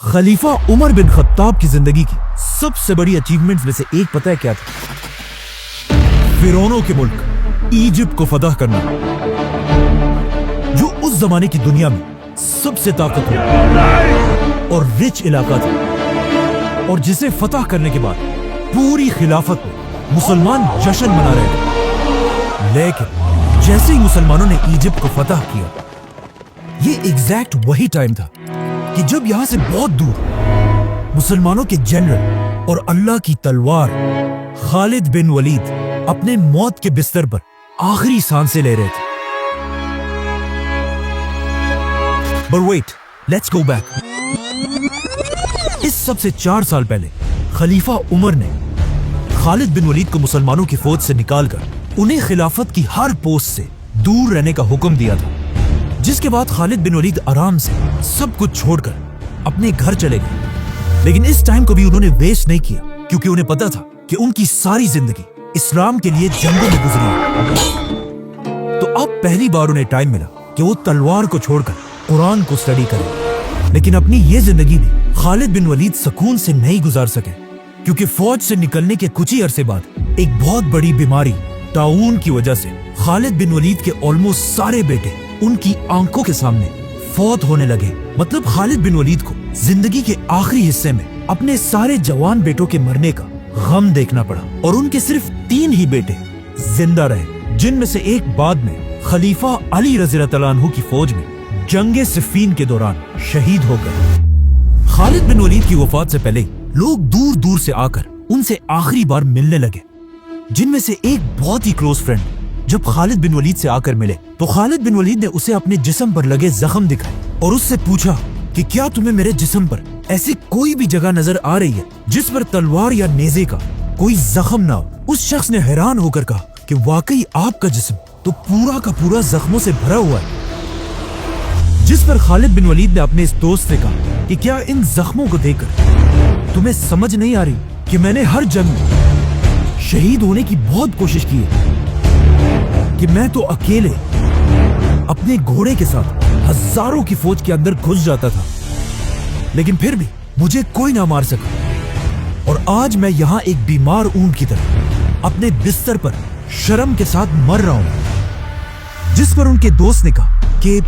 खलीफा Umar bin Khattab की जिंदगी की सबसे बड़ी अचीवमेंट्स में से एक पता है क्या था? फिरौनों के मुल्क इजिप्ट को फतह करना, जो उस जमाने की दुनिया में सबसे ताकतवर और रिच इलाका था, और जिसे फतह करने के बाद पूरी खिलाफत में मुसलमान जश्न मना रहे थे। लेकिन जैसे ही मुसलमानों ने इजिप्ट को फतह किया, ये एग्जैक्ट वही टाइम था कि जब यहां से बहुत दूर मुसलमानों के जनरल और अल्लाह की तलवार खालिद बिन वलीद अपने मौत के बिस्तर पर आखिरी सांसें ले रहे थे। But wait, let's go back. इस सबसे 4 साल पहले खलीफा उमर ने खालिद बिन वलीद को मुसलमानों की फौज से निकालकर उन्हें खिलाफत की हर पोस्ट से दूर रहने का हुक्म दिया था, जिसके बाद खालिद बिन वलीद आराम से सब कुछ छोड़कर अपने घर चले गए। लेकिन इस टाइम को भी उन्होंने वेस्ट नहीं किया, क्योंकि उन्हें पता था कि उनकी सारी जिंदगी इस्लाम के लिए जंगों में गुजरी है। तो अब पहली बार उन्हें टाइम मिला कि वो तलवार को छोड़कर कुरान को स्टडी करें। लेकिन अपनी ये जिंदगी भी खालिद बिन वलीद सुकून से नहीं गुजार सके, क्योंकि फौज से निकलने के कुछ ही अरसे बाद एक बहुत बड़ी बीमारी ताउन की वजह से खालिद बिन वलीद के ऑलमोस्ट सारे बेटे उनकी आंखों के सामने फौत होने लगे। मतलब खालिद बिन वलीद को जिंदगी के आखिरी हिस्से में अपने सारे जवान बेटों के मरने का गम देखना पड़ा, और उनके सिर्फ 3 ही बेटे जिंदा रहे, जिनमें से एक बाद में खलीफा अली रज़ियल्लाहु अन्हु की फौज में जंगे सिफ़ीन के दौरान शहीद हो गए। खालिद बिन वलीद की वफात से पहले लोग दूर दूर से आकर उनसे आखिरी बार मिलने लगे, जिनमें से एक बहुत ही क्लोज फ्रेंड जब खालिद बिन वलीद से आकर मिले तो खालिद बिन वलीद ने उसे अपने जिस्म पर लगे जख्म दिखाए और उससे पूछा कि क्या तुम्हें मेरे जिस्म पर ऐसी कोई भी जगह नजर आ रही है जिस पर तलवार या नेज़े का कोई जख्म ना हो। उस शख्स ने हैरान होकर कहा कि वाकई आपका जिस्म तो पूरा का पूरा जख्मों से भरा हुआ है। जिस पर खालिद बिन वलीद ने अपने इस दोस्त से कहा कि क्या इन जख्मों को देखकर तुम्हें समझ नहीं आ रही कि मैंने हर जंग में शहीद होने की बहुत कोशिश की है, कि मैं तो अकेले अपने घोड़े के साथ हजारों की फौज के अंदर घुस जाता था, लेकिन फिर भी मुझे कोई ना मार सका, और आज मैं यहाँ एक बीमार ऊंट की तरह अपने बिस्तर पर शर्म के साथ मर रहा हूं। जिस पर उनके दोस्त ने कहा कि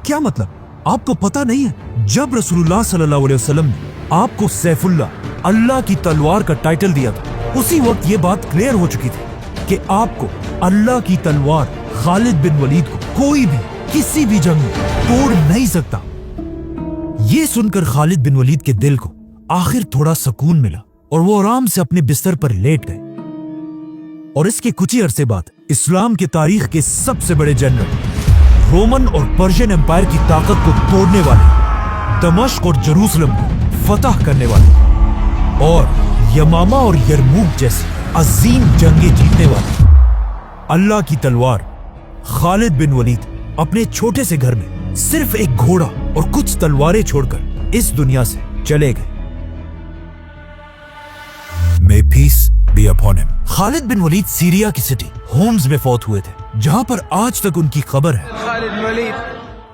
क्या मतलब, आपको पता नहीं है जब रसूलुल्लाह सल्लल्लाहु अलैहि वसल्लम ने आपको सैफुल्लाह, अल्लाह की तलवार का टाइटल दिया था, उसी वक्त ये बात क्लियर हो चुकी थी कि आपको अल्लाह की तलवार खालिद बिन वलीद को कोई भी किसी भी जंग में तोड़ नहीं सकता। ये सुनकर खालिद बिन वलीद के दिल को आखिर थोड़ा सुकून मिला और वो आराम से अपने बिस्तर पर लेट गए। और इसके कुछ ही अरसे बाद इस्लाम के तारीख के सबसे बड़े जनरल, रोमन और पर्शियन एम्पायर की ताकत को तोड़ने वाले, दमिश्क और जेरूसलम को फतह करने वाले और यमामा और यरमूक जैसी अजीम जंगें जीतने वाले अल्लाह की तलवार खालिद बिन वलीद अपने छोटे से घर में सिर्फ एक घोड़ा और कुछ तलवारें छोड़कर इस दुनिया से चले गए। May peace be upon him. Khalid bin Walid Syria की सिटी होम्स में फौत हुए थे, जहां पर आज तक उनकी खबर है।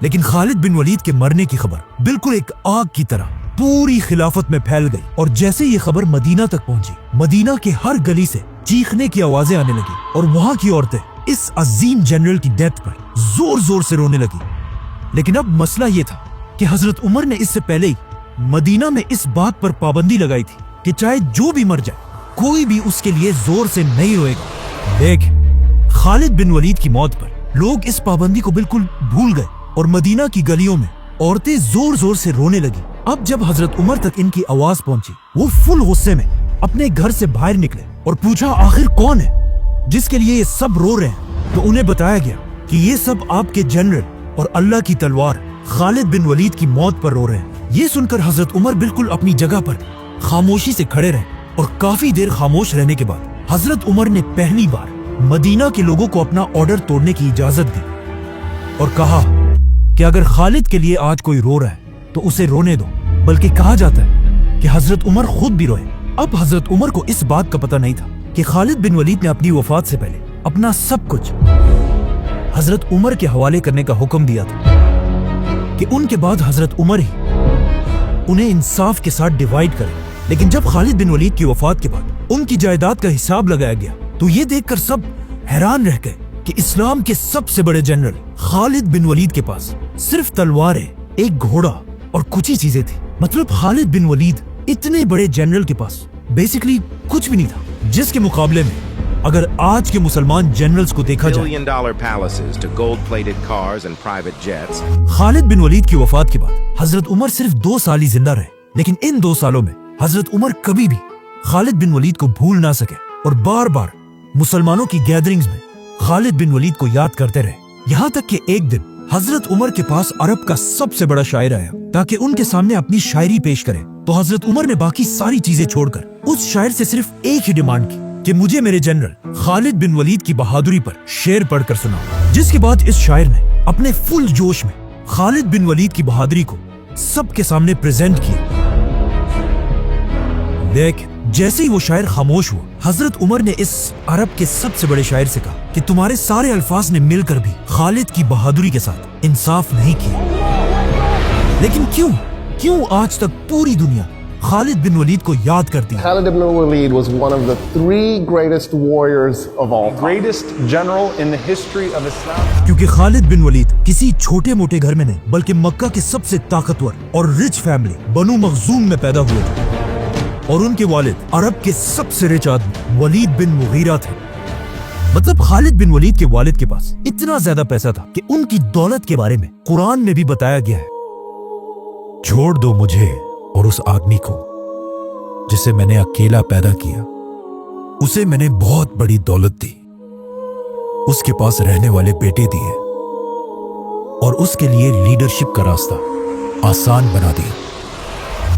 लेकिन खालिद बिन वलीद के मरने की खबर बिल्कुल एक आग की तरह पूरी खिलाफत में फैल गई, और जैसे ये खबर मदीना तक पहुंची, मदीना के हर गली से चीखने की आवाजें आने लगी, और वहां की औरतें इस अजीम जनरल की डेथ पर जोर जोर से रोने लगी। लेकिन अब मसला ये था कि हजरत उमर ने इससे पहले ही मदीना में इस बात पर पाबंदी लगाई थी कि चाहे जो भी मर जाए, कोई भी उसके लिए जोर से नहीं रोएगा। देख, खालिद बिन वलीद की मौत पर लोग इस पाबंदी को बिल्कुल भूल गए, और मदीना की गलियों में औरतें जोर जोर से रोने लगी। अब जब हजरत उमर तक इनकी आवाज पहुंची, वो फुल गुस्से में अपने घर से बाहर निकले और पूछा आखिर कौन है जिसके लिए ये सब रो रहे हैं। तो उन्हें बताया गया कि ये सब आपके जनरल और अल्लाह की तलवार खालिद बिन वलीद की मौत पर रो रहे हैं। ये सुनकर हजरत उमर बिल्कुल अपनी जगह पर खामोशी से खड़े रहे, और काफी देर खामोश रहने के बाद हजरत उमर ने पहली बार मदीना के लोगों को अपना ऑर्डर तोड़ने की इजाजत दी और कहा कि अगर खालिद के लिए आज कोई रो रहा है तो उसे रोने दो, बल्कि कहा जाता है कि हजरत उमर खुद भी रोए। अब हजरत उमर को इस बात का पता नहीं था कि खालिद बिन वलीद ने अपनी वफात से पहले अपना सब कुछ हजरत उमर के हवाले करने का हुक्म दिया था, कि उनके बाद हजरत उमर ही انہیں انصاف کے ساتھ ڈیوائیڈ کریں. لیکن جب خالد بن ولید کی وفات کے بعد ان کی جائیداد کا حساب لگایا گیا تو یہ دیکھ کر سب حیران رہ گئے کہ اسلام کے سب سے بڑے جنرل خالد بن ولید کے پاس صرف تلواریں، ایک گھوڑا اور کچھ ہی چیزیں تھی. مطلب خالد بن ولید اتنے بڑے جنرل کے پاس بیسیکلی کچھ بھی نہیں تھا، جس کے مقابلے میں اگر آج کے مسلمان جنرلز کو دیکھا جائے. خالد بن ولید کی وفات کے بعد حضرت عمر صرف 2 سال ہی زندہ رہے، لیکن ان 2 سالوں میں حضرت عمر کبھی بھی خالد بن ولید کو بھول نہ سکے اور بار بار مسلمانوں کی گیدرنگز میں خالد بن ولید کو یاد کرتے رہے. یہاں تک کہ ایک دن حضرت عمر کے پاس عرب کا سب سے بڑا شاعر آیا تاکہ ان کے سامنے اپنی شاعری پیش کرے. تو حضرت عمر نے باقی ساری چیزیں چھوڑ کر اس شاعر سے صرف ایک ہی ڈیمانڈ کی کہ مجھے میرے جنرل خالد بن ولید کی بہادری پر شعر پڑھ کر سناؤ. جس کے بعد اس شاعر نے اپنے فل جوش میں خالد بن ولید کی بہادری کو سب کے سامنے پریزنٹ کیا. دیکھ جیسے ہی وہ شاعر خاموش ہوا، حضرت عمر نے اس عرب کے سب سے بڑے شاعر سے کہا کہ تمہارے سارے الفاظ نے مل کر بھی خالد کی بہادری کے ساتھ انصاف نہیں کیا. لیکن کیوں آج تک پوری دنیا خالد بن ولید کو یاد کرتی ہے؟ Khalid ibn Walid was one of the 3 greatest warriors of all time. Greatest general in the history of Islam. کیونکہ خالد بن ولید کسی چھوٹے موٹے گھر میں نہیں بلکہ مکہ کے سب سے طاقتور اور رچ فیملی بنو مخزوم میں پیدا ہوئے تھے، اور ان کے والد عرب کے سب سے رچ آدمی ولید بن مغیرہ تھے. مطلب خالد بن ولید کے والد کے پاس اتنا زیادہ پیسہ تھا کہ ان کی دولت کے بارے میں قرآن میں بھی بتایا گیا ہے، چھوڑ دو مجھے اور اس آدمی کو جسے میں نے اکیلا پیدا کیا، اسے میں نے بہت بڑی دولت دی، اس کے پاس رہنے والے بیٹے دیے اور اس کے لیے لیڈرشپ کا راستہ آسان بنا دیا.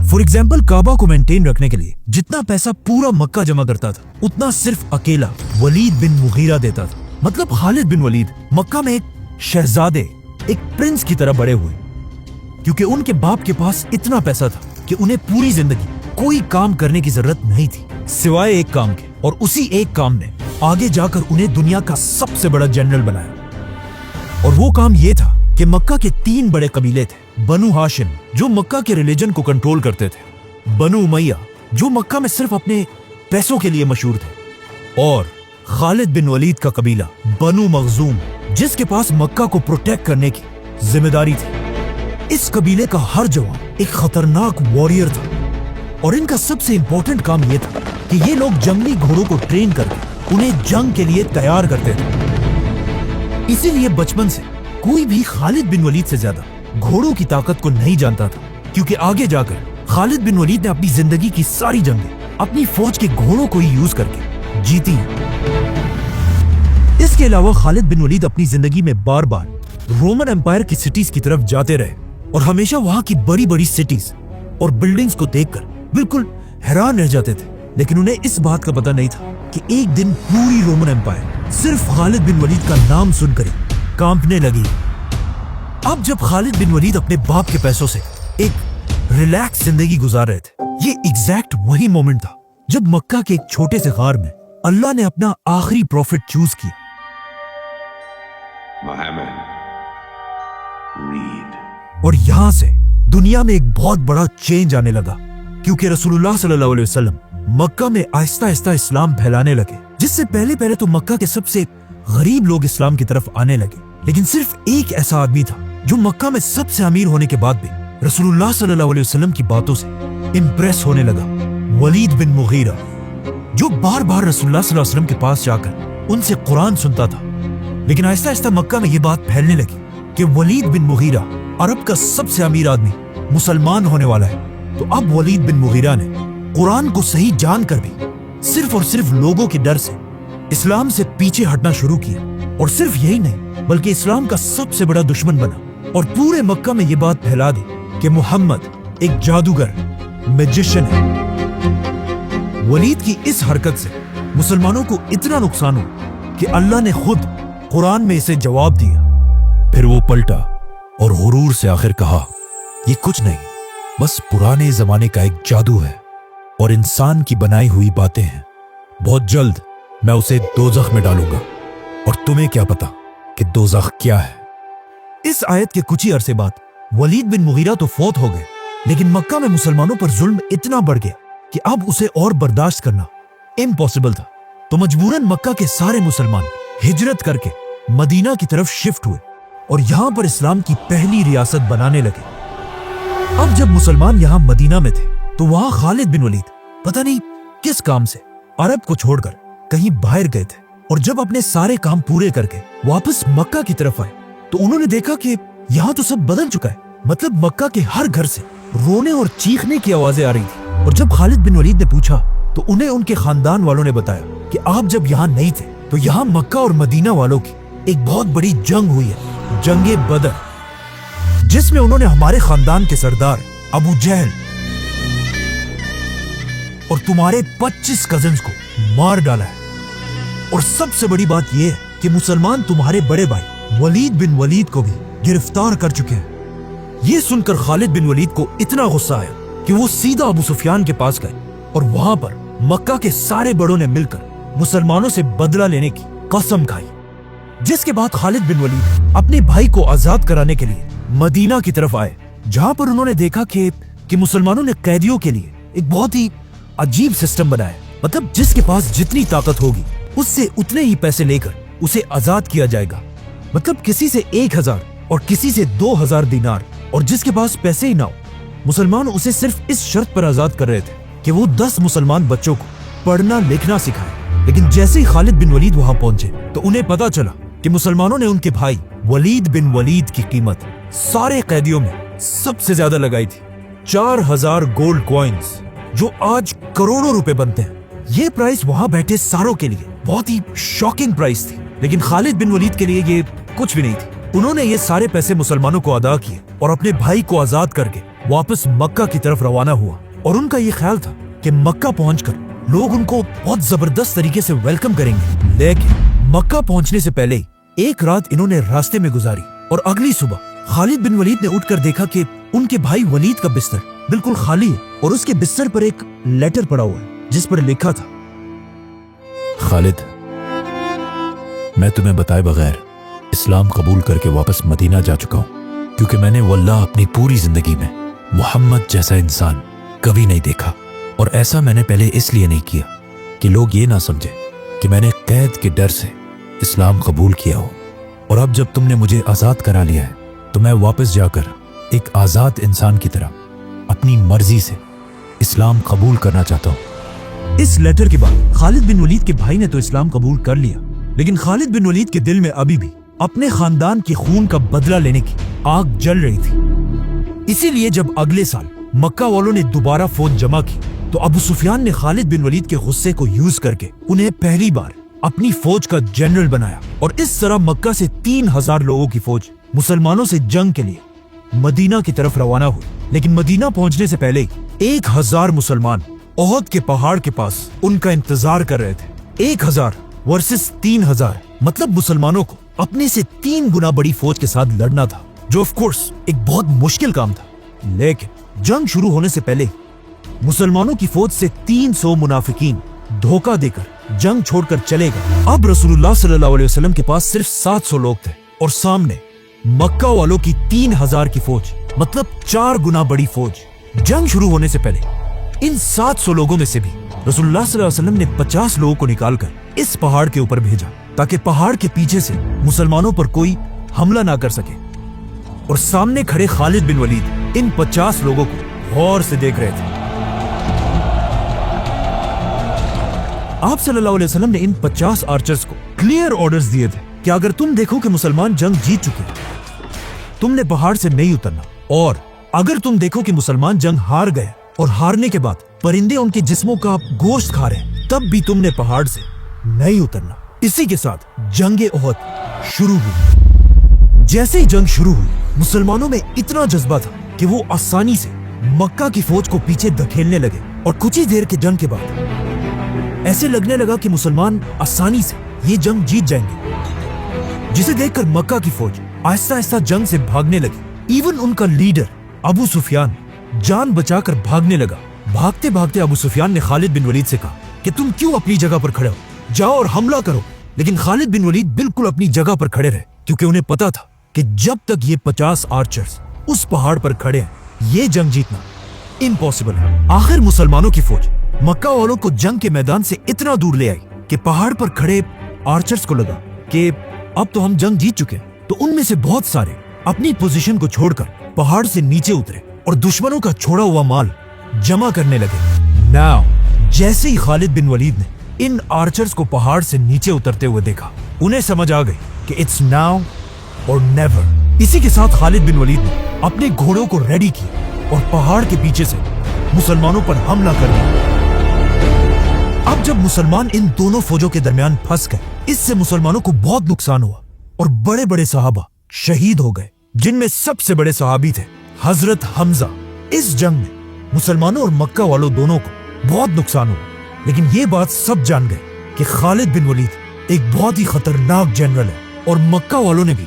فور ایگزامپل کعبہ کو مینٹین رکھنے کے لیے جتنا پیسہ پورا مکہ جمع کرتا تھا اتنا صرف اکیلا ولید بن مغیرہ دیتا تھا. مطلب خالد بن ولید مکہ میں ایک شہزادے، ایک پرنس کی طرح بڑے ہوئے کیونکہ ان کے باپ کے پاس اتنا پیسہ تھا کہ انہیں پوری زندگی کوئی کام کرنے کی ضرورت نہیں تھی سوائے ایک کام کے، اور اسی ایک کام نے آگے جا کر انہیں دنیا کا سب سے بڑا جنرل بنایا. اور وہ کام یہ تھا کہ مکہ کے 3 بڑے قبیلے تھے: بنو ہاشم جو مکہ کے ریلیجن کو کنٹرول کرتے تھے، بنو امیہ جو مکہ میں صرف اپنے پیسوں کے لیے مشہور تھے، اور خالد بن ولید کا قبیلہ بنو مخزوم جس کے پاس مکہ کو پروٹیکٹ کرنے کی ذمہ داری تھی. اس قبیلے کا ہر جوان ایک خطرناک واریر تھا، اور ان کا سب سے امپورٹنٹ کام یہ تھا کہ یہ لوگ جنگلی گھوڑوں کو ٹرین کر کے انہیں جنگ کے لیے تیار کرتے تھے. اسی لیے بچپن سے کوئی بھی خالد بن ولید سے زیادہ گھوڑوں کی طاقت کو نہیں جانتا تھا، کیونکہ آگے جا کر خالد بن ولید نے اپنی زندگی کی ساری جنگیں اپنی فوج کے گھوڑوں کو ہی یوز کر کے جیتی ہیں. اس کے علاوہ خالد بن ولید اپنی زندگی میں بار بار رومن امپائر کی سٹیز کی طرف جاتے رہے اور ہمیشہ وہاں کی بڑی بڑی سٹیز اور بلڈنگز کو دیکھ کر بالکل حیران رہ جاتے تھے. لیکن انہیں اس بات کا پتہ نہیں تھا کہ ایک دن پوری رومن امپائر صرف خالد بن ولید کا نام سن کر کانپنے لگی. اب جب خالد بن ولید اپنے باپ کے پیسوں سے ایک ریلیکس زندگی گزار رہے تھے، یہ ایگزیکٹ وہی مومنٹ تھا جب مکہ کے ایک چھوٹے سے غار میں اللہ نے اپنا آخری پروفٹ چوز کیا. اور یہاں سے دنیا میں ایک بہت بڑا چینج آنے لگا، کیونکہ رسول اللہ صلی اللہ علیہ وسلم مکہ میں آہستہ آہستہ اسلام پھیلانے لگے، جس سے پہلے تو مکہ کے سب سے غریب لوگ اسلام کی طرف آنے لگے. لیکن صرف ایک ایسا آدمی تھا جو مکہ میں سب سے امیر ہونے کے بعد بھی رسول اللہ صلی اللہ علیہ وسلم کی باتوں سے امپریس ہونے لگا، ولید بن مغیرہ، جو بار بار رسول اللہ صلی اللہ علیہ وسلم کے پاس جا کر ان سے قرآن سنتا تھا. لیکن آہستہ آہستہ مکہ میں یہ بات پھیلنے لگی کہ ولید بن مغیرہ عرب کا سب سے امیر آدمی مسلمان ہونے والا ہے. تو اب ولید بن مغیرہ نے قرآن کو صحیح جان کر بھی صرف اور صرف لوگوں کے ڈر سے اسلام سے پیچھے ہٹنا شروع کیا. اور صرف یہی نہیں بلکہ اسلام کا سب سے بڑا دشمن بنا اور پورے مکہ میں یہ بات پھیلا دی کہ محمد ایک جادوگر، میجیشن ہے. ولید کی اس حرکت سے مسلمانوں کو اتنا نقصان ہوا کہ اللہ نے خود قرآن میں اسے جواب دیا. پھر وہ پلٹا اور غرور سے آخر کہا، یہ کچھ نہیں، بس پرانے زمانے کا ایک جادو ہے اور انسان کی بنائی ہوئی باتیں ہیں. بہت جلد میں اسے دوزخ میں ڈالوں گا، اور تمہیں کیا پتا کہ دوزخ کیا ہے. اس آیت کے کچھ ہی عرصے بعد ولید بن مغیرہ تو فوت ہو گئے، लेकिन मक्का में मुसलमानों पर जुल्म इतना बढ़ गया कि अब उसे और बर्दाश्त करना इम्पॉसिबल था। तो मजबूरन मक्का के सारे मुसलमान हिजरत करके मदीना की तरफ शिफ्ट हुए और यहाँ पर इस्लाम की पहली रियासत बनाने लगे। अब जब मुसलमान यहाँ मदीना में थे तो वहाँ खालिद बिन वलीद पता नहीं किस काम से अरब को छोड़कर कहीं बाहर गए थे, और जब अपने सारे काम पूरे करके वापस मक्का की तरफ आए तो उन्होंने देखा कि यहाँ तो सब बदल चुका है। मतलब मक्का के हर घर से रोने और चीखने की आवाजें आ रही थी। और जब खालिद बिन वलीद ने पूछा तो उन्हें उनके खानदान वालों ने बताया कि आप जब यहाँ नहीं थे तो यहाँ मक्का और मदीना वालों की एक बहुत बड़ी जंग हुई है, जंगे बदर, जिसमें उन्होंने हमारे खानदान के सरदार अबू जहल और तुम्हारे 25 कजिन्स को मार डाला है। और सबसे बड़ी बात यह है कि मुसलमान तुम्हारे बड़े भाई वलीद बिन वलीद को भी गिरफ्तार कर चुके हैं। ये सुनकर खालिद बिन वलीद को इतना गुस्सा आया कि वो सीधा अबू सुफियान के पास गए और वहां पर मक्का के सारे बड़ों ने मिलकर मुसलमानों से बदला लेने की कसम खाई। जिसके बाद खालिद बिन वलीद अपने भाई को आजाद कराने के लिए मदीना की तरफ आए, जहां पर उन्होंने देखा कि मुसलमानों ने कैदियों के लिए एक बहुत ही अजीब सिस्टम बनाया। मतलब जिसके पास जितनी ताकत होगी उससे उतने ही पैसे लेकर उसे आजाद किया जाएगा। मतलब किसी से 1000 और किसी से 2000 दिनार, और जिसके पास पैसे ही ना हो मुसलमान उसे सिर्फ इस शर्त पर आजाद कर रहे थे कि वो 10 मुसलमान बच्चों को पढ़ना लिखना सिखाए। लेकिन जैसे ही खालिद बिन वलीद वहां पहुंचे तो उन्हें पता चला कि मुसलमानों ने उनके भाई वलीद बिन वलीद की कीमत सारे कैदियों में सबसे ज्यादा लगाई थी, 4000 गोल्ड कॉइन्स, जो आज करोड़ों रुपए बनते हैं। ये प्राइस वहां बैठे सारों के लिए बहुत ही शॉकिंग प्राइस थी, लेकिन खालिद बिन वलीद के लिए ये कुछ भी नहीं थी। उन्होंने ये सारे पैसे मुसलमानों को अदा किए और अपने भाई को आजाद करके वापस मक्का की तरफ रवाना हुआ। और उनका ये ख्याल था कि मक्का पहुंचकर लोग उनको बहुत जबरदस्त तरीके से वेलकम करेंगे। लेकिन मक्का पहुंचने से पहले एक रात इन्होंने रास्ते में गुजारी और अगली सुबह खालिद बिन वलीद ने उठकर देखा कि उनके भाई वलीद का बिस्तर बिल्कुल खाली है और उसके बिस्तर पर एक लेटर पड़ा हुआ है जिस पर लिखा था, खालिद, मैं तुम्हें बताए बगैर इस्लाम कबूल करके वापस मदीना जा चुका हूं, क्योंकि मैंने वल्लाह अपनी पूरी जिंदगी में मोहम्मद जैसा इंसान कभी नहीं देखा। और ऐसा मैंने पहले इसलिए नहीं किया कि लोग ये ना समझे कि मैंने कैद के डर से इस्लाम कबूल किया हो। और अब जब तुमने मुझे आजाद करा लिया है तो मैं वापस जाकर एक आजाद इंसान की तरह अपनी मर्जी से इस्लाम कबूल करना चाहता हूं। इस लेटर के बाद खालिद बिन वलीद के भाई ने तो इस्लाम कबूल कर लिया, लेकिन खालिद बिन वलीद के दिल में अभी भी अपने खानदान के खून का बदला लेने की आग जल रही थी। इसीलिए जब अगले साल मक्का वालों ने दोबारा फौज जमा की तो अबू सुफियान ने खालिद बिन वलीद के गुस्से को यूज करके उन्हें पहली बार अपनी फौज का जनरल बनाया। और इस तरह मक्का से 3000 लोगों की फौज मुसलमानों से जंग के लिए मदीना की तरफ रवाना हुई। लेकिन मदीना पहुंचने से पहले 1000 मुसलमान ओहद के पहाड़ के पास उनका इंतजार कर रहे थे। 1000 वर्सेस 3000, मतलब मुसलमानों को अपने से 3 गुना बड़ी फौज के साथ लड़ना था, जो ऑफ कोर्स एक बहुत मुश्किल काम था। लेकिन जंग शुरू होने से पहले मुसलमानों की फौज से 300 मुनाफिकीन धोखा देकर जंग छोड़कर चले गए। अब रसूलुल्लाह सल्लल्लाहु अलैहि वसल्लम के पास सिर्फ 700 लोग थे और सामने मक्का वालों की 3000 की फौज, मतलब 4 गुना बड़ी फौज। जंग शुरू होने से पहले इन 700 लोगों में से भी रसूलुल्लाह सल्लल्लाहु अलैहि वसल्लम ने 50 लोगों को निकालकर इस पहाड़ के ऊपर भेजा ताकि पहाड़ के पीछे से मुसलमानों पर कोई हमला ना कर सके। और सामने खड़े खालिद बिन वलीद इन 50 लोगों को गौर से देख रहे थे। आप सल्लल्लाहु अलैहि वसल्लम ने इन 50 आर्चर्स को क्लियर ऑर्डर्स दिए थे कि अगर तुम देखो कि मुसलमान जंग जीत चुके हैं, तुमने पहाड़ से नहीं उतरना, और अगर तुम देखो कि मुसलमान जंग हार गए और हारने के बाद परिंदे उनके जिस्मों का गोश्त खा रहे हैं, तब भी तुमने पहाड़ से नहीं उतरना। इसी के साथ जंगे ओहद शुरू हुई। जैसे ही जंग शुरू हुई, मुसलमानों में इतना जज्बा था कि वो आसानी से मक्का की फौज को पीछे धकेलने लगे। और कुछ ही देर के जंग के बाद ऐसे लगने लगा कि मुसलमान आसानी से ये जंग जीत जाएंगे, जिसे देखकर मक्का की फौज आहिस्ता आहिस्ता जंग से भागने लगी। इवन उनका लीडर अबू सुफियान जान बचाकर भागने लगा। भागते भागते अबू सुफियान ने खालिद बिन वलीद से कहा कि तुम क्यों अपनी जगह पर खड़े हो, जाओ और हमला करो। लेकिन खालिद बिन वलीद बिल्कुल अपनी जगह पर खड़े रहे, क्योंकि उन्हें पता था कि जब तक ये 50 आर्चर्स उस पहाड़ पर खड़े हैं ये जंग जीतना इम्पॉसिबल है। आखिर मुसलमानों की फौज मक्का वालों को जंग के मैदान से इतना दूर ले आई कि पहाड़ पर खड़े आर्चर्स को लगा कि अब तो हम जंग जीत चुके हैं। तो उनमें से बहुत सारे अपनी पोजीशन को छोड़कर पहाड़ से नीचे उतरे और दुश्मनों का छोड़ा हुआ माल जमा करने लगे। नाउ जैसे ही खालिद बिन वलीद ने इन आर्चर्स को पहाड़ से नीचे उतरते हुए देखा, उन्हें समझ आ गई कि इट्स नाउ और नेवर। इसी के साथ खालिद बिन वलीद ने अपने घोड़ों को रेडी किया और पहाड़ के पीछे से मुसलमानों पर हमला कर दिया। अब जब मुसलमान इन दोनों फौजों के दरमियान फंस गए, इससे मुसलमानों को बहुत नुकसान हुआ और बड़े बड़े सहाबा शहीद हो गए, जिनमें सबसे बड़े सहाबी थे हजरत हमजा। इस जंग में मुसलमानों और मक्का वालों दोनों को बहुत नुकसान हुआ, लेकिन ये बात सब जान गए कि खालिद बिन वलीद एक बहुत ही खतरनाक जनरल है और मक्का वालों ने भी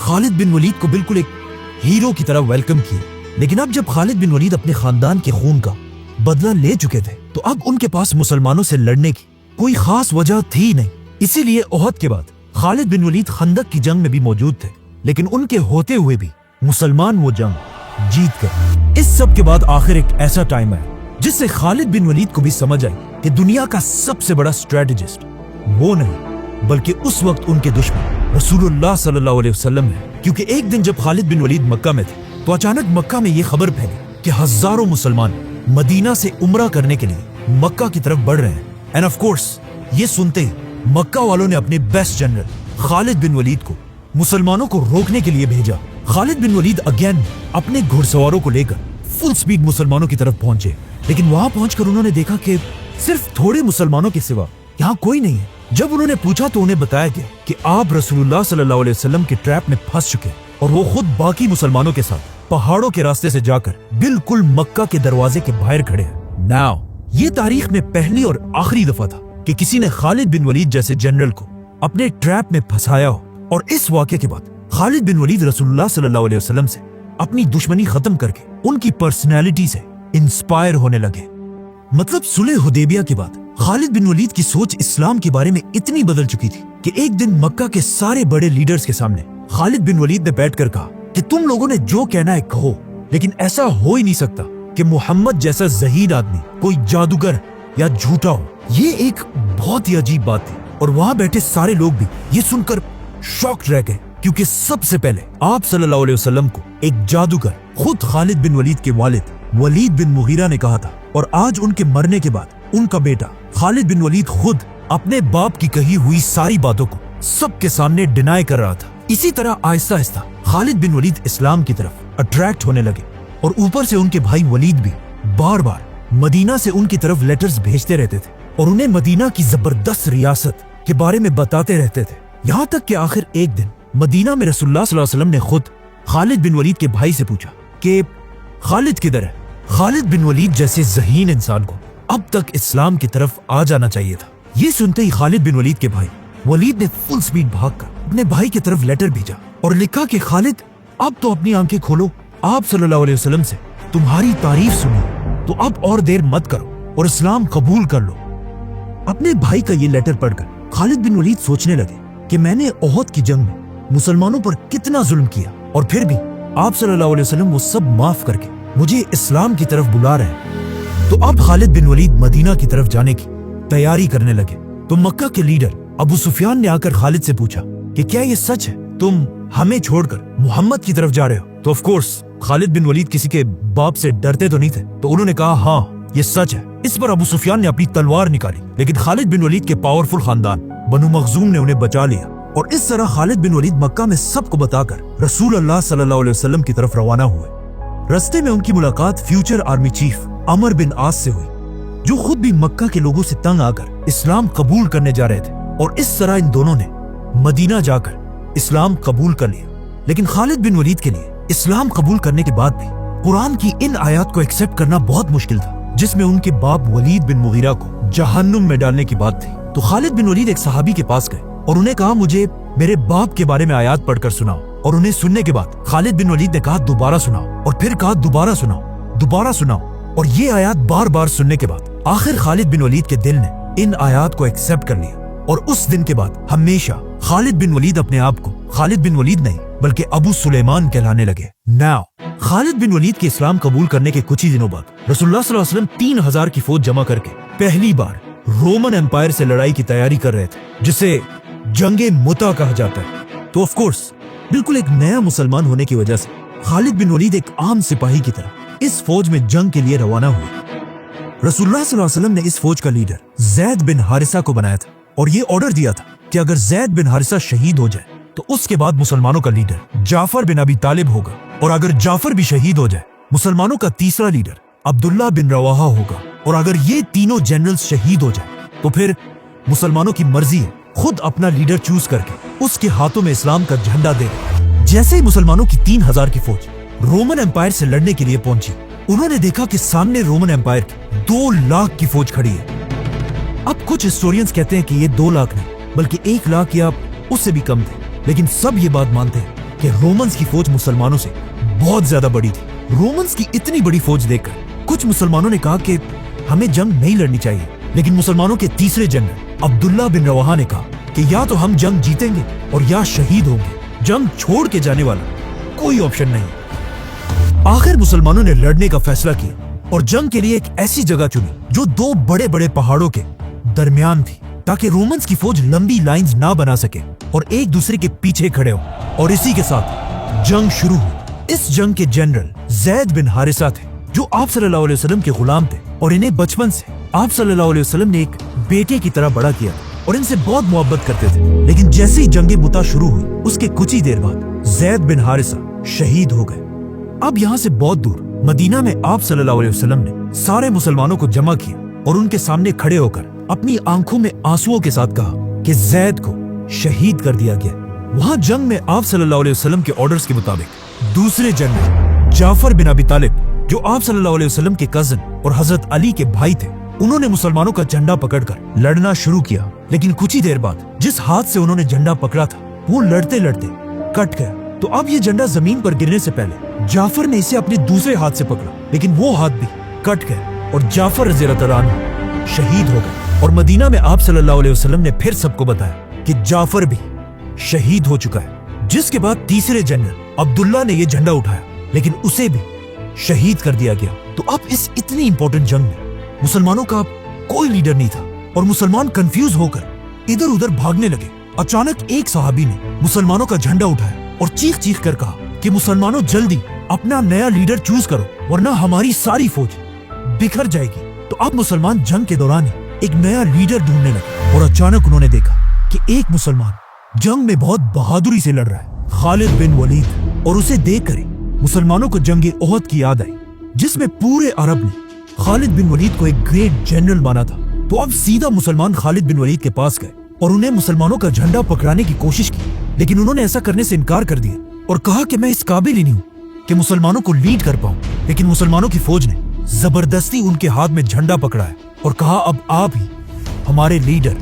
खालिद बिन वलीद को बिल्कुल एक हीरो की तरह वेलकम किया। लेकिन अब जब खालिद बिन वलीद अपने खानदान के खून का बदला ले चुके थे, तो अब उनके पास मुसलमानों से लड़ने की कोई खास वजह थी नहीं। इसीलिए ओहद के बाद खालिद बिन वलीद खंदक की जंग में भी मौजूद थे, लेकिन उनके होते हुए भी मुसलमान वो जंग जीत गए। इस सब के बाद आखिर एक ऐसा टाइम आया जिससे खालिद बिन वलीद को भी समझ आई कि दुनिया का सबसे बड़ा स्ट्रेटेजिस्ट वो नहीं बल्कि उस वक्त उनके दुश्मन रसूलुल्लाह सल्लल्लाहु अलैहि वसल्लम है। क्योंकि एक दिन जब खालिद बिन वलीद मक्का में थे, तो अचानक मक्का में ये खबर फैली कि हजारों मुसलमान मदीना से उम्रा करने के लिए मक्का की तरफ बढ़ रहे हैं। एंड ऑफ कोर्स ये सुनते ही मक्का वालों ने अपने best general Khalid bin Waleed को मुसलमानों को रोकने के लिए भेजा। खालिद बिन वलीद अगेन अपने घुड़सवारों को लेकर फुल स्पीड मुसलमानों की तरफ पहुंचे, लेकिन वहां पहुंचकर उन्होंने देखा कि सिर्फ थोड़े मुसलमानों के सिवा यहाँ कोई नहीं है। जब उन्होंने पूछा तो उन्हें बताया गया कि आप रसूलुल्लाह सल्लल्लाहु अलैहि वसल्लम के ट्रैप में फंस चुके हैं और वो खुद बाकी मुसलमानों के साथ पहाड़ों के रास्ते से जाकर बिल्कुल मक्का के दरवाजे के बाहर खड़े हैं। नाउ ये तारीख में पहली और आखिरी दफा था कि किसी ने खालिद बिन वलीद जैसे जनरल को अपने ट्रैप में फंसाया हो। और इस वाक़े के बाद खालिद बिन वलीद रसूलुल्लाह सल्लल्लाहु अलैहि वसल्लम से अपनी दुश्मनी खत्म करके उनकी पर्सनैलिटी से इंस्पायर होने लगे। मतलब सुलह हुदैबिया के बाद खालिद बिन वलीद की सोच इस्लाम के बारे में इतनी बदल चुकी थी कि एक दिन मक्का के सारे बड़े लीडर्स के सामने खालिद बिन वलीद ने बैठकर कहा कि तुम लोगों ने जो कहना है कहो, लेकिन ऐसा हो ही नहीं सकता कि मोहम्मद जैसा ज़हीद आदमी कोई जादूगर या झूठा हो। ये एक बहुत ही अजीब बात थी और वहां बैठे सारे लोग भी ये सुनकर शॉक्ड रह गए, क्योंकि सबसे पहले आप सल्लल्लाहु अलैहि वसल्लम को एक जादूगर खुद खालिद बिन वलीद के वालिद वलीद बिन मुगीरा ने कहा था, और आज उनके मरने के बाद उनका बेटा खालिद बिन वलीद खुद अपने बाप की कही हुई सारी बातों को सबके सामने डिनाई कर रहा था। इसी तरह आहिस्ता आहिस्ता खालिद बिन वलीद इस्लाम की तरफ अट्रैक्ट होने लगे और ऊपर से उनके भाई वलीद भी बार बार मदीना से उनकी तरफ लेटर्स भेजते रहते थे और उन्हें मदीना की जबरदस्त रियासत के बारे में बताते रहते थे। यहाँ तक कि आखिर एक दिन मदीना में रसूलुल्लाह सल्लल्लाहु अलैहि वसल्लम ने खुद खालिद बिन वलीद के भाई से पूछा कि खालिद किधर है। खालिद बिन वलीद जैसे ज़हीन इंसान को अब तक इस्लाम की तरफ आ जाना चाहिए था। ये सुनते ही खालिद बिन वलीद के भाई वलीद ने फुल स्पीड भागकर अपने भाई की तरफ लेटर भेजा और लिखा कि खालिद अब तो अपनी आंखें खोलो, आप सल्लल्लाहु अलैहि वसल्लम से तुम्हारी तारीफ सुनी, तो अब और देर मत करो और इस्लाम कबूल कर लो। अपने भाई का ये लेटर पढ़कर खालिद बिन वलीद सोचने लगे कि मैंने ओहद की जंग में मुसलमानों पर कितना जुल्म किया और फिर भी आप सल्लल्लाहु अलैहि वसल्लम वो सब माफ करके मुझे इस्लाम की तरफ बुला रहे हैं। तो अब खालिद बिन वलीद मदीना की तरफ जाने की तैयारी करने लगे। तो मक्का के लीडर अबू सुफियान ने आकर खालिद से पूछा कि क्या ये सच है, तुम हमें छोड़कर मोहम्मद की तरफ जा रहे हो? तो of course Khalid bin Waleed किसी के बाप से डरते तो नहीं थे, तो उन्होंने कहा हाँ ये सच है। इस पर अबू सुफियान ने अपनी तलवार निकाली, लेकिन खालिद बिन वलीद के पावरफुल खानदान बनु मखजूम ने उन्हें बचा लिया और इस तरह खालिद बिन वलीद मक्का में सबको बताकर रसूल अल्लाह सल्लल्लाहु अलैहि वसल्लम की तरफ रवाना हुए। रास्ते में उनकी मुलाकात फ्यूचर आर्मी चीफ अमर बिन आस से हुई, जो खुद भी मक्का के लोगों से तंग आकर इस्लाम कबूल करने जा रहे थे और इस तरह इन दोनों ने मदीना जाकर इस्लाम कबूल कर लिया। लेकिन खालिद बिन वलीद के लिए इस्लाम कबूल करने के बाद भी कुरान की इन आयत को एक्सेप्ट करना बहुत मुश्किल था, जिसमें उनके बाप वलीद बिन मुगीरा को जहन्नुम में डालने की बात थी। तो खालिद बिन वलीद एक सहाबी के पास गए और उन्हें कहा मुझे मेरे बाप के बारे में आयत पढ़कर सुनाओ। और उन्हें सुनने के बाद खालिद बिन वलीद ने कहा दोबारा सुनाओ, और फिर कहा दोबारा सुनाओ, दोबारा सुनाओ। और ये आयत बार बार सुनने के बाद आखिर खालिद बिन वलीद के दिल ने इन आयत को एक्सेप्ट कर लिया और उस दिन के बाद हमेशा खालिद बिन वलीद अपने आप को खालिद बिन वलीद नहीं बल्कि अबू सुलेमान कहलाने लगे। नाउ खालिद बिन वलीद के इस्लाम कबूल करने के कुछ ही दिनों बाद रसूलुल्लाह सल्लल्लाहु अलैहि वसल्लम 3000 की फौज जमा करके पहली बार रोमन एम्पायर से लड़ाई की तैयारी कर रहे थे, जिसे जंगे मुता कहा जाता है। तो ऑफ कोर्स बिल्कुल एक नया मुसलमान होने की वजह से खालिद बिन वलीद एक आम सिपाही की तरह इस फौज में जंग के लिए रवाना हुए। रसूलुल्लाह सल्लल्लाहु अलैहि वसल्लम ने इस फौज का लीडर ज़ैद बिन हारिसा को बनाया था और ये ऑर्डर दिया था कि अगर ज़ैद बिन हारिसा शहीद हो जाए तो उसके बाद मुसलमानों का लीडर जाफर बिन अबी तालिब होगा, और अगर जाफर भी शहीद हो जाए मुसलमानों का तीसरा लीडर अब्दुल्ला बिन रवाहा होगा, और अगर ये तीनों जनरल्स शहीद हो जाए तो फिर मुसलमानों की मर्जी है खुद अपना लीडर चूज करके उसके हाथों में इस्लाम का झंडा दे। जैसे ही मुसलमानों की 3000 की फौज रोमन एम्पायर से लड़ने के लिए पहुंची, उन्होंने देखा कि सामने रोमन एम्पायर की 2 लाख की फौज खड़ी है। अब कुछ हिस्टोरियंस कहते हैं कि ये 2 लाख नहीं बल्कि 1 लाख या उससे भी कम थे, लेकिन सब ये बात मानते हैं कि रोमन्स की फौज मुसलमानों से बहुत ज्यादा बड़ी थी। रोमन्स की इतनी बड़ी फौज देखकर कुछ मुसलमानों ने कहा कि हमें जंग नहीं लड़नी चाहिए, लेकिन मुसलमानों के तीसरे जनरल अब्दुल्ला बिन रवाहा ने कहा कि या तो हम जंग जीतेंगे और या शहीद होंगे, जंग छोड़ के जाने वाला कोई ऑप्शन नहीं। आखिर मुसलमानों ने लड़ने का फैसला किया और जंग के लिए एक ऐसी जगह चुनी जो 2 बड़े बड़े पहाड़ों के दरमियान थी, ताकि रोमन्स की फौज लंबी लाइंस ना बना सके और एक दूसरे के पीछे खड़े हो। और इसी के साथ जंग शुरू हुई। इस जंग के जनरल ज़ैद बिन हारिसा थे, जो आप सल्लल्लाहु अलैहि वसल्लम के गुलाम थे, और इन्हें बचपन से आप सल्लल्लाहु अलैहि वसल्लम ने एक बेटे की तरह बड़ा किया और इनसे बहुत मोहब्बत करते थे। लेकिन जैसे ही जंगे मुता शुरू हुई, उसके कुछ ही देर बाद ज़ैद बिन हारिसा शहीद हो गए। अब यहाँ से बहुत दूर मदीना में आप सल्लल्लाहु अलैहि वसल्लम ने सारे मुसलमानों को जमा किया और उनके सामने खड़े होकर अपनी आंखों में आंसुओं के साथ कहा कि ज़ैद को शहीद कर दिया गया। वहां जंग में आप सल्लल्लाहु अलैहि वसल्लम के ऑर्डर्स के मुताबिक दूसरे जनरल जाफर बिन अबी तालिब, जो आप सल्लल्लाहु अलैहि वसल्लम के कजन और हजरत अली के भाई थे, उन्होंने मुसलमानों का झंडा पकड़कर लड़ना शुरू किया। लेकिन कुछ ही देर बाद जिस हाथ से उन्होंने झंडा पकड़ा था वो लड़ते लड़ते कट गया। तो अब ये झंडा जमीन पर गिरने से पहले जाफर ने इसे अपने दूसरे हाथ से पकड़ा, लेकिन वो हाथ भी कट गया और जाफर रज़ियल्लाहु अन्हु शहीद हो गए। और मदीना में आप सल्लल्लाहु अलैहि वसल्लम ने फिर सबको बताया कि जाफर भी शहीद हो चुका है। जिसके बाद तीसरे जनरल अब्दुल्ला ने यह झंडा उठाया, लेकिन उसे भी शहीद कर दिया गया। तो अब इस इतनी इंपॉर्टेंट जंग में मुसलमानों का कोई लीडर नहीं था और मुसलमान कंफ्यूज होकर इधर उधर भागने लगे। अचानक एक सहाबी ने मुसलमानों का झंडा उठाया और चीख चीख कर कहा कि मुसलमानों जल्दी अपना नया लीडर चूज करो, वरना हमारी सारी फौज बिखर जाएगी। तो अब मुसलमान जंग के दौरान ही एक नया लीडर ढूंढने लगे और अचानक उन्होंने देखा कि एक मुसलमान जंग में बहुत बहादुरी से लड़ रहा है, खालिद बिन वलीद। और उसे देखकर ही मुसलमानों को जंगे ओहद की याद आई, जिसमें पूरे अरब ने खालिद बिन वलीद को एक ग्रेट जनरल माना था। तो अब सीधा मुसलमान खालिद बिन वलीद के पास गए और उन्हें मुसलमानों का झंडा पकड़ाने की कोशिश की, लेकिन उन्होंने ऐसा करने से इनकार कर दिया और कहा कि मैं इस काबिल ही नहीं हूँ कि मुसलमानों को लीड कर पाऊं। लेकिन मुसलमानों की फौज ने जबरदस्ती उनके हाथ में झंडा पकड़ाया और कहा अब आप ही हमारे लीडर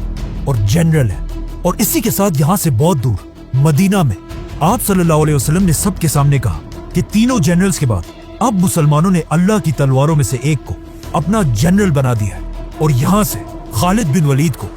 और जनरल हैं। और इसी के साथ यहाँ से बहुत दूर मदीना में आप सल्लल्लाहु अलैहि वसल्लम ने सबके सामने कहा कि तीनों जनरल्स के बाद अब मुसलमानों ने अल्लाह की तलवारों में से एक को अपना जनरल बना दिया है। और यहाँ से खालिद बिन वलीद को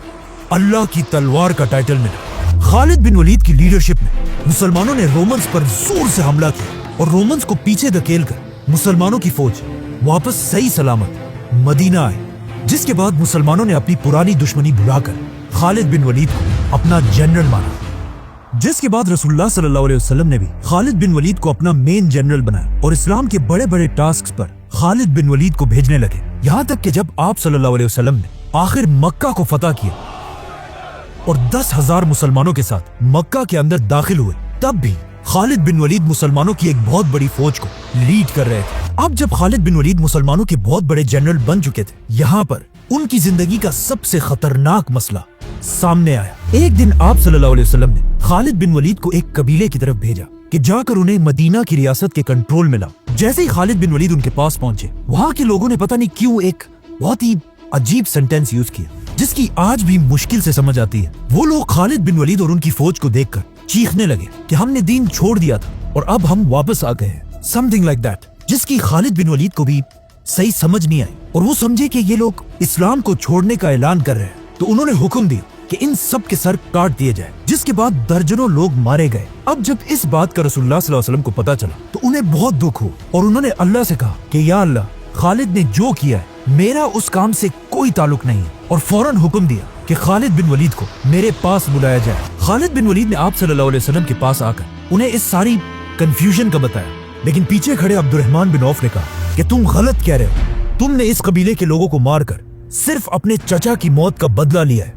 अल्लाह की तलवार का टाइटल मिला। खालिद बिन वलीद की लीडरशिप में मुसलमानों ने रोमन्स पर जोर से हमला किया और रोमन्स को पीछे धकेलकर मुसलमानों की फौज वापस सही सलामत मदीना आई। जिसके बाद मुसलमानों ने अपनी पुरानी दुश्मनी भुलाकर खालिद बिन वलीद को अपना जनरल माना। जिसके बाद रसूलुल्लाह सल्लल्लाहु अलैहि वसल्लम ने भी खालिद बिन वलीद को अपना मेन जनरल बनाया और इस्लाम के बड़े बड़े टास्क पर खालिद बिन वलीद को भेजने लगे। यहाँ तक कि जब आप सल्लल्लाहु अलैहि वसल्लम ने आखिर मक्का को फतह किया और 10,000 मुसलमानों के साथ मक्का के अंदर दाखिल हुए, तब भी खालिद बिन वलीद मुसलमानों की एक बहुत बड़ी फौज को लीड कर रहे थे। अब जब खालिद बिन वलीद मुसलमानों के बहुत बड़े जनरल बन चुके थे, यहाँ पर उनकी जिंदगी का सबसे खतरनाक मसला सामने आया। एक दिन आप सल्लल्लाहु अलैहि वसल्लम ने खालिद बिन वलीद को एक कबीले की तरफ भेजा कि जाकर उन्हें मदीना की रियासत के कंट्रोल में लाओ। जैसे ही खालिद बिन वलीद उनके पास पहुंचे, वहाँ के लोगों ने पता नहीं क्यों एक बहुत ही अजीब सेंटेंस यूज किया, जिसकी आज भी मुश्किल से समझ आती है। वो लोग खालिद बिन वलीद और उनकी फौज को देखकर चीखने लगे कि हमने दीन छोड़ दिया था और अब हम वापस आ गए हैं, समथिंग लाइक दैट, जिसकी खालिद बिन वलीद को भी सही समझ नहीं आई और वो समझे कि ये लोग इस्लाम को छोड़ने का ऐलान कर रहे हैं। तो उन्होंने हुक्म दिया کہ ان سب کے سر کاٹ دیے جائے، جس کے بعد درجنوں لوگ مارے گئے۔ اب جب اس بات کا رسول اللہ صلی اللہ علیہ وسلم کو پتا چلا تو انہیں بہت دکھ ہوا اور انہوں نے اللہ سے کہا کہ یا اللہ، خالد نے جو کیا ہے میرا اس کام سے کوئی تعلق نہیں ہے، اور فوراً حکم دیا کہ خالد بن ولید کو میرے پاس بلایا جائے۔ خالد بن ولید نے آپ صلی اللہ علیہ وسلم کے پاس آ کر انہیں اس ساری کنفیوژن کا بتایا، لیکن پیچھے کھڑے عبد الرحمن بن عوف نے کہا کہ تم غلط کہہ رہے ہو، تم نے اس قبیلے کے لوگوں کو مار کر صرف اپنے چچا کی موت کا بدلہ لیا ہے،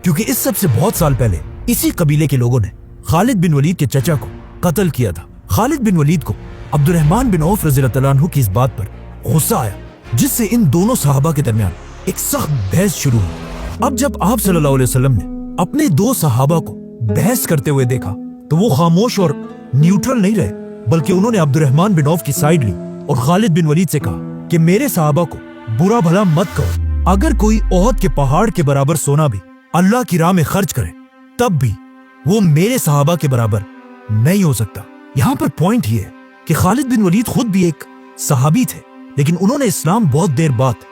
کیونکہ اس سب سے بہت سال پہلے اسی قبیلے کے لوگوں نے خالد بن ولید کے چچا کو قتل کیا تھا۔ خالد بن ولید کو عبد الرحمن بن عوف رضی اللہ عنہ کی اس بات پر غصہ آیا، جس سے ان دونوں صحابہ کے درمیان ایک سخت بحث شروع ہوئی۔ اب جب آپ صلی اللہ علیہ وسلم نے اپنے دو صحابہ کو بحث کرتے ہوئے دیکھا تو وہ خاموش اور نیوٹرل نہیں رہے، بلکہ انہوں نے عبد الرحمن بن عوف کی سائیڈ لی اور خالد بن ولید سے کہا کہ میرے صحابہ کو برا بھلا مت کہو، اگر کوئی احد کے پہاڑ کے برابر سونا بھی اللہ کی راہ میں خرچ کرے تب بھی وہ میرے صحابہ کے برابر نہیں ہو سکتا۔ یہاں پر پوائنٹ یہ ہے کہ خالد بن ولید خود بھی ایک صحابی تھے، لیکن انہوں نے اسلام بہت دیر بعد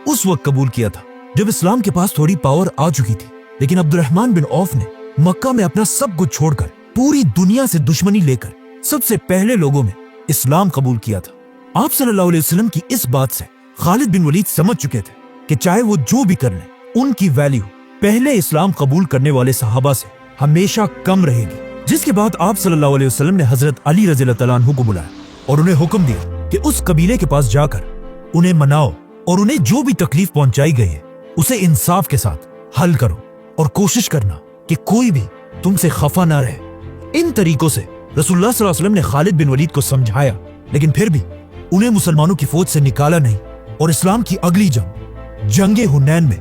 اس وقت قبول کیا تھا جب اسلام کے پاس تھوڑی پاور آ چکی تھی۔ لیکن عبد الرحمن بن عوف نے مکہ میں اپنا سب کچھ چھوڑ کر پوری دنیا سے دشمنی لے کر سب سے پہلے لوگوں میں اسلام قبول کیا تھا۔ آپ صلی اللہ علیہ وسلم کی اس بات سے خالد بن ولید سمجھ چکے تھے کہ چاہے وہ جو بھی کر لیں، ان کی ویلیو پہلے اسلام قبول کرنے والے صحابہ سے ہمیشہ کم رہے گی۔ جس کے بعد آپ صلی اللہ علیہ وسلم نے حضرت علی رضی اللہ عنہ کو بلایا اور انہیں حکم دیا کہ اس قبیلے کے پاس جا کر انہیں مناؤ اور انہیں جو بھی تکلیف پہنچائی گئی ہے اسے انصاف کے ساتھ حل کرو، اور کوشش کرنا کہ کوئی بھی تم سے خفا نہ رہے۔ ان طریقوں سے رسول اللہ صلی اللہ علیہ وسلم نے خالد بن ولید کو سمجھایا، لیکن پھر بھی انہیں مسلمانوں کی فوج سے نکالا نہیں، اور اسلام کی اگلی جنگ حنین میں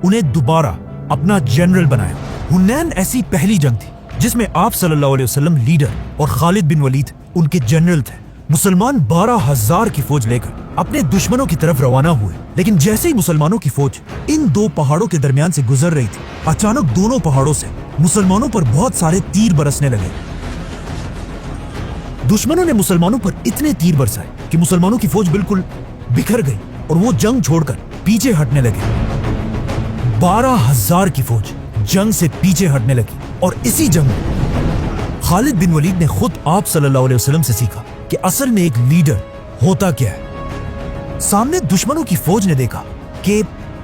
انہیں دوبارہ اپنا جنرل بنایا۔ حنین ایسی پہلی جنگ تھی جس میں آپ صلی اللہ علیہ وسلم لیڈر اور خالد بن ولید ان کے جنرل تھے۔ مسلمان 12,000 کی فوج لے کر اپنے دشمنوں کی طرف روانہ ہوئے، لیکن جیسے ہی مسلمانوں کی فوج ان دو پہاڑوں کے درمیان سے گزر رہی تھی، اچانک دونوں پہاڑوں سے مسلمانوں پر بہت سارے تیر برسنے لگے۔ دشمنوں نے مسلمانوں پر اتنے تیر برسائے کہ مسلمانوں کی فوج بالکل بکھر گئی اور وہ جنگ چھوڑ کر پیچھے ہٹنے لگے۔ 12,000 کی فوج جنگ سے پیچھے ہٹنے لگی، اور اسی جنگ میں خالد بن ولید نے خود آپ صلی اللہ علیہ وسلم سے سیکھا کہ اصل میں ایک لیڈر ہوتا کیا ہے۔ سامنے دشمنوں کی فوج نے دیکھا کہ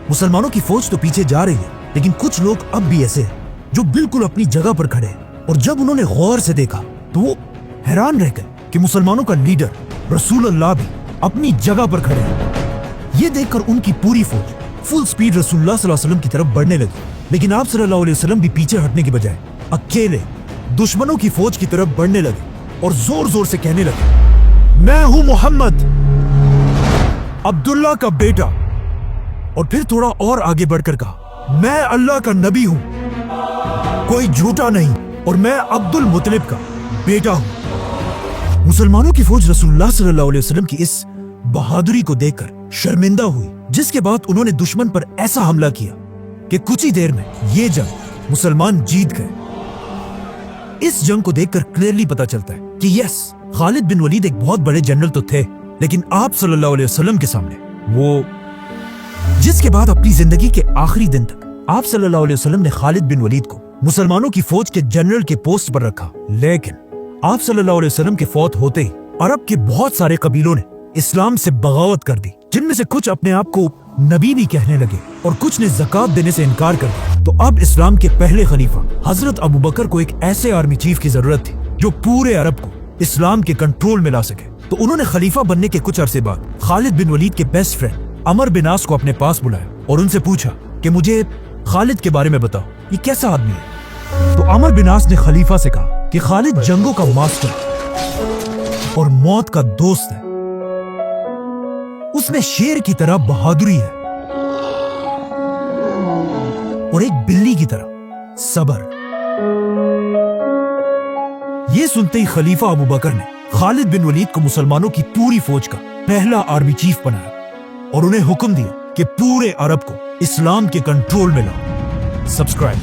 مسلمانوں کی فوج تو پیچھے جا رہی ہے، لیکن کچھ لوگ اب بھی ایسے ہیں جو بالکل اپنی جگہ پر کھڑے ہیں، اور جب انہوں نے غور سے دیکھا تو وہ حیران رہ گئے کہ مسلمانوں کا لیڈر رسول اللہ بھی اپنی جگہ پر کھڑے ہیں۔ یہ دیکھ کر ان کی پوری فوج فل سپیڈ رسول اللہ صلی اللہ علیہ وسلم کی طرف بڑھنے لگی، لیکن آپ صلی اللہ علیہ وسلم بھی پیچھے ہٹنے کی بجائے اکیلے دشمنوں کی فوج کی طرف بڑھنے لگے اور زور زور سے کہنے لگے، میں ہوں محمد، عبداللہ کا بیٹا، اور پھر تھوڑا اور آگے بڑھ کر کہا، میں اللہ کا نبی ہوں، کوئی جھوٹا نہیں، اور میں عبد المطلب کا بیٹا ہوں۔ مسلمانوں کی فوج رسول اللہ صلی اللہ علیہ وسلم کی اس بہادری کو دیکھ کر شرمندہ ہوئی، جس کے بعد انہوں نے دشمن پر ایسا حملہ کیا کہ کچھ ہی دیر میں یہ جنگ مسلمان جیت گئے۔ اس جنگ کو دیکھ کر کلیئرلی پتا چلتا ہے کہ یس، خالد بن ولید ایک بہت بڑے جنرل تو تھے، لیکن آپ صلی اللہ علیہ وسلم کے سامنے وہ، جس کے بعد اپنی زندگی کے آخری دن تک آپ صلی اللہ علیہ وسلم نے خالد بن ولید کو مسلمانوں کی فوج کے جنرل کے پوسٹ پر رکھا، لیکن آپ صلی اللہ علیہ وسلم کے فوت ہوتے ہی عرب کے بہت سارے قبیلوں نے اسلام سے بغاوت کر دی، جن میں سے کچھ اپنے آپ کو نبی بھی کہنے لگے اور کچھ نے زکات دینے سے انکار کر دیا۔ تو اب اسلام کے پہلے خلیفہ حضرت ابوبکر کو ایک ایسے آرمی چیف کی ضرورت تھی جو پورے عرب کو اسلام کے کنٹرول میں لا سکے۔ تو انہوں نے خلیفہ بننے کے کچھ عرصے بعد خالد بن ولید کے بیسٹ فرینڈ عمر بن عاص کو اپنے پاس بلایا اور ان سے پوچھا کہ مجھے خالد کے بارے میں بتاؤ، یہ کیسا آدمی ہے؟ تو عمر بن عاص نے خلیفہ سے کہا کہ خالد جنگوں کا ماسٹر اور موت کا دوست ہے، اس میں شیر کی طرح بہادری ہے اور ایک بلی کی طرح صبر۔ یہ سنتے ہی خلیفہ ابوبکر نے خالد بن ولید کو مسلمانوں کی پوری فوج کا پہلا آرمی چیف بنایا اور انہیں حکم دیا کہ پورے عرب کو اسلام کے کنٹرول میں لاؤ۔ سبسکرائب